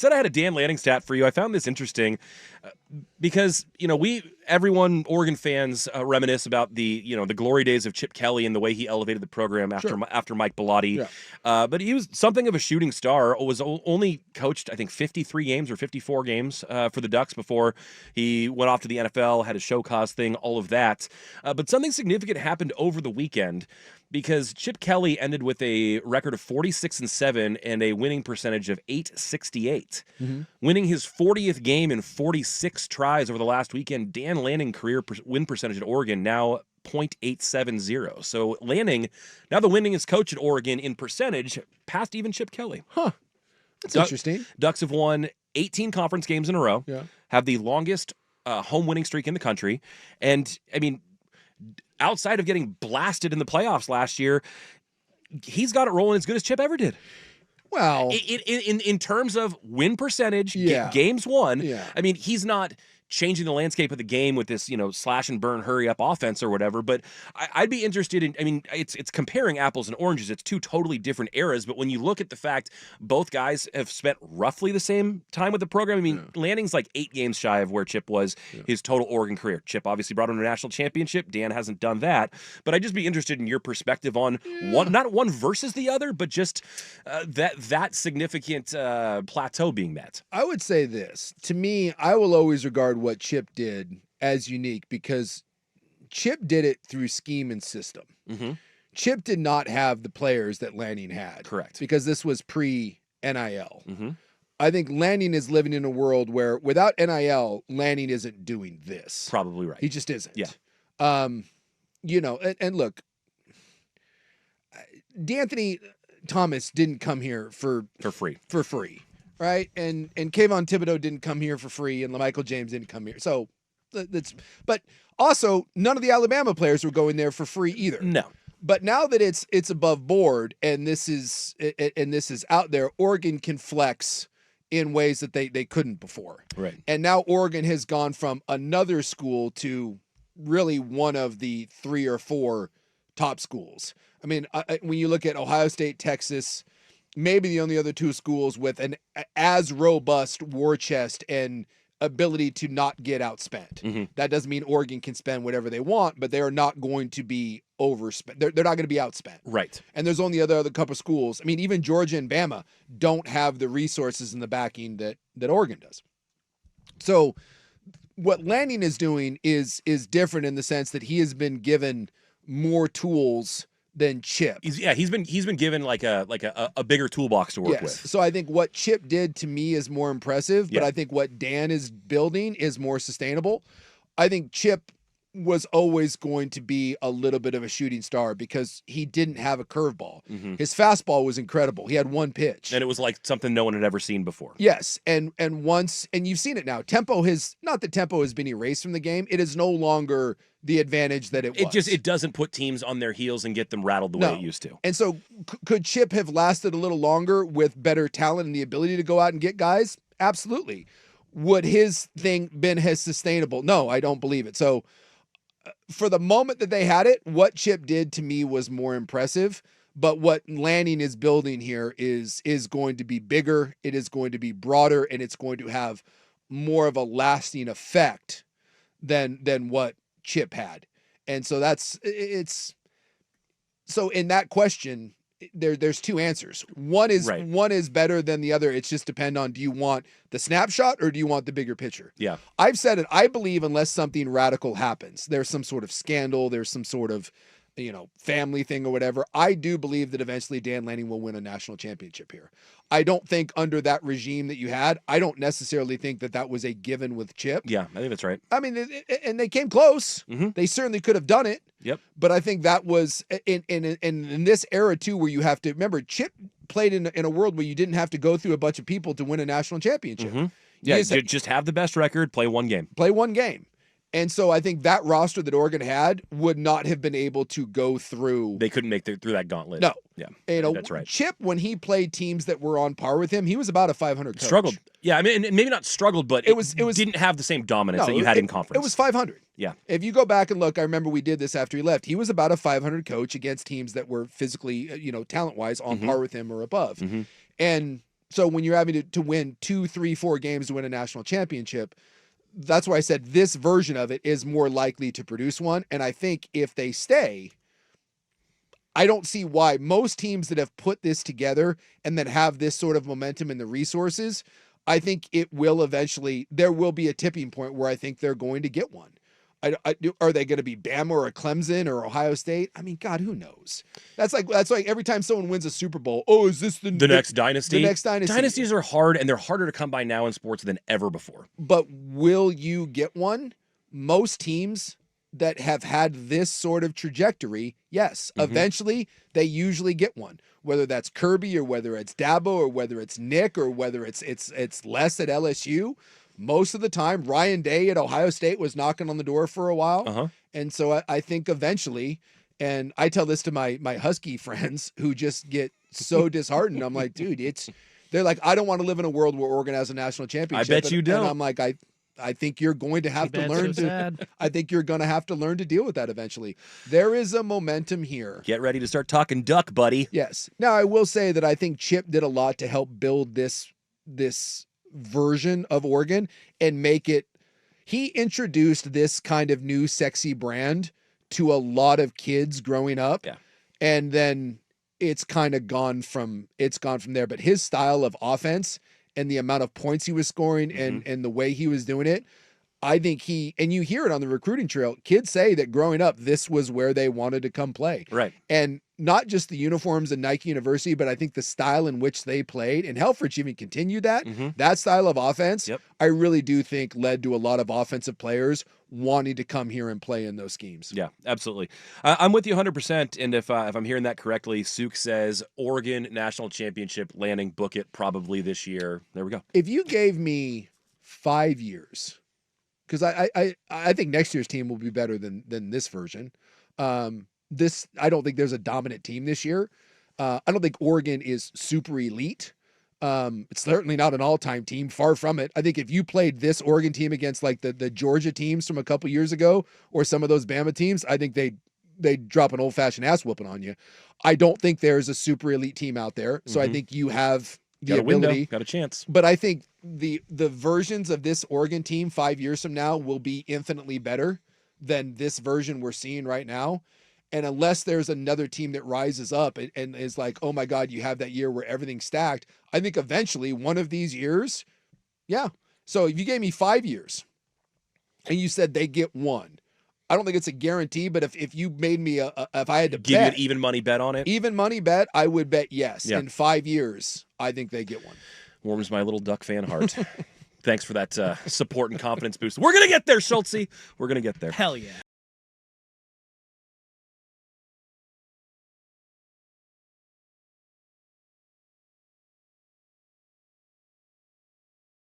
said I had a Dan Lanning stat for you. I found this interesting because, everyone, Oregon fans, reminisce about the glory days of Chip Kelly and the way he elevated the program after Mike Bellotti. Yeah. But he was something of a shooting star. Was only coached, I think, 53 games or 54 games for the Ducks before he went off to the NFL, had a show cause thing, all of that. But something significant happened over the weekend, because Chip Kelly ended with a record of 46-7 and a winning percentage of .868. Mm-hmm. Winning his 40th game in 46 tries over the last weekend, Dan Lanning career win percentage at Oregon now .870. So Lanning, now the winningest coach at Oregon in percentage, passed even Chip Kelly. Huh. That's interesting. Ducks have won 18 conference games in a row, Yeah. have the longest home winning streak in the country. And, I mean, outside of getting blasted in the playoffs last year, he's got it rolling as good as Chip ever did. Well, in terms of win percentage, Yeah. games won, Yeah. I mean, he's not changing the landscape of the game with this, slash and burn, hurry up offense or whatever. But I'd be interested in, it's comparing apples and oranges. It's two totally different eras. But when you look at the fact both guys have spent roughly the same time with the program, Lanning's like 8 games shy of where Chip was his total Oregon career. Chip obviously brought him to a national championship. Dan hasn't done that. But I'd just be interested in your perspective on one, not one versus the other, but just that significant plateau being met. I would say this. To me, I will always regard what Chip did as unique because Chip did it through scheme and system. Mm-hmm. Chip did not have the players that Lanning had. Correct. Because this was pre-NIL. Mm-hmm. I think Lanning is living in a world where without NIL, Lanning isn't doing this. Probably right. He just isn't. Yeah. And look, D'Anthony Thomas didn't come here for free. Right, and Kayvon Thibodeau didn't come here for free, and Michael James didn't come here. So but also none of the Alabama players were going there for free either. No. But now that it's above board and this is out there, Oregon can flex in ways that they couldn't before. Right. And now Oregon has gone from another school to really one of the 3 or 4 top schools. I mean, when you look at Ohio State, Texas, maybe the only other 2 schools with an as robust war chest and ability to not get outspent. Mm-hmm. That doesn't mean Oregon can spend whatever they want, but they are not going to be overspent. They're not going to be outspent. Right. And there's only other couple schools. I mean, even Georgia and Bama don't have the resources and the backing that Oregon does. So what Lanning is doing is different in the sense that he has been given more tools than Chip. He's been given like a bigger toolbox to work with. So I think what Chip did to me is more impressive, but Yeah. I think what Dan is building is more sustainable. I think Chip was always going to be a little bit of a shooting star because he didn't have a curveball. Mm-hmm. His fastball was incredible. He had one pitch. And it was like something no one had ever seen before. Yes, and you've seen it now. Tempo has been erased from the game. It is no longer the advantage that it was. It doesn't put teams on their heels and get them rattled the way it used to. And so could Chip have lasted a little longer with better talent and the ability to go out and get guys? Absolutely. Would his thing been as sustainable? No, I don't believe it. So for the moment that they had it, what Chip did to me was more impressive. But what Lanning is building here is going to be bigger, it is going to be broader, and it's going to have more of a lasting effect than what Chip had. And so so in that question, there's 2 answers. One is better than the other. It's just depend on, do you want the snapshot or do you want the bigger picture? Yeah. I've said it. I believe unless something radical happens, there's some sort of scandal, there's some sort of, family thing or whatever, I do believe that eventually Dan Lanning will win a national championship here. I don't think under that regime that you had, I don't necessarily think that was a given with Chip. Yeah, I think that's right. I mean, and they came close. Mm-hmm. They certainly could have done it. Yep. But I think that was in this era too, where you have to remember Chip played in a world where you didn't have to go through a bunch of people to win a national championship. Mm-hmm. Yeah, just have the best record, play one game. And so I think that roster that Oregon had would not have been able to go through. They couldn't make through that gauntlet. No. Yeah. That's right. Chip, when he played teams that were on par with him, he was about a 500 coach. Struggled. Yeah, I mean, maybe not struggled, but it didn't have the same dominance that you had in conference. It was 500. Yeah. If you go back and look, I remember we did this after he left. He was about a 500 coach against teams that were physically, talent-wise on par with him or above. Mm-hmm. And So when you're having to win 2, 3, 4 games to win a national championship, that's why I said this version of it is more likely to produce one. And I think if they stay, I don't see why most teams that have put this together and that have this sort of momentum and the resources, I think it will eventually, there will be a tipping point where I think they're going to get one. Are they going to be Bama or a Clemson or Ohio State? I mean, God, who knows? That's like every time someone wins a Super Bowl. Oh, is this the next dynasty? The next dynasty. Dynasties are hard, and they're harder to come by now in sports than ever before. But will you get one? Most teams that have had this sort of trajectory, yes, eventually they usually get one. Whether that's Kirby or whether it's Dabo or whether it's Nick or whether it's Les at LSU. Most of the time, Ryan Day at Ohio State was knocking on the door for a while. And so I think eventually, and I tell this to my Husky friends who just get so disheartened. I'm like, dude, they're like, I don't want to live in a world where Oregon has a national championship. I bet you don't. And I'm like, I think you're going to have to learn I think you're going to have to learn to deal with that eventually. There is a momentum here. Get ready to start talking duck, buddy. Yes. Now, I will say that I think Chip did a lot to help build this version of Oregon and make it. He introduced this kind of new sexy brand to a lot of kids growing up. Yeah. And then it's kind of gone from there. But his style of offense and the amount of points he was scoring and the way he was doing it, I think and you hear it on the recruiting trail, kids say that growing up, this was where they wanted to come play. Right. And not just the uniforms in Nike University, but I think the style in which they played, and Helfrich even continued that style of offense, I really do think led to a lot of offensive players wanting to come here and play in those schemes. Yeah, absolutely. I'm with you 100%. And if I'm hearing that correctly, Suke says Oregon National Championship, Lanning, book it probably this year. There we go. If you gave me 5 years, because I think next year's team will be better than this version. I don't think there's a dominant team this year. I don't think Oregon is super elite. It's certainly not an all-time team, far from it. I think if you played this Oregon team against like the Georgia teams from a couple years ago or some of those Bama teams, I think they'd drop an old-fashioned ass whooping on you. I don't think there's a super elite team out there. So I think you have the ability. Got a chance. But I think the versions of this Oregon team 5 years from now will be infinitely better than this version we're seeing right now. And unless there's another team that rises up and is like, oh my God, you have that year where everything's stacked, I think eventually one of these years, yeah. So if you gave me 5 years and you said they get one, I don't think it's a guarantee, but if you made me if I had to give you an even money bet on it, even money bet, I would bet yes. Yeah. In 5 years, I think they get one. Warms my little Duck fan heart. Thanks for that support and confidence boost. We're going to get there, Schultze. We're going to get there. Hell yeah.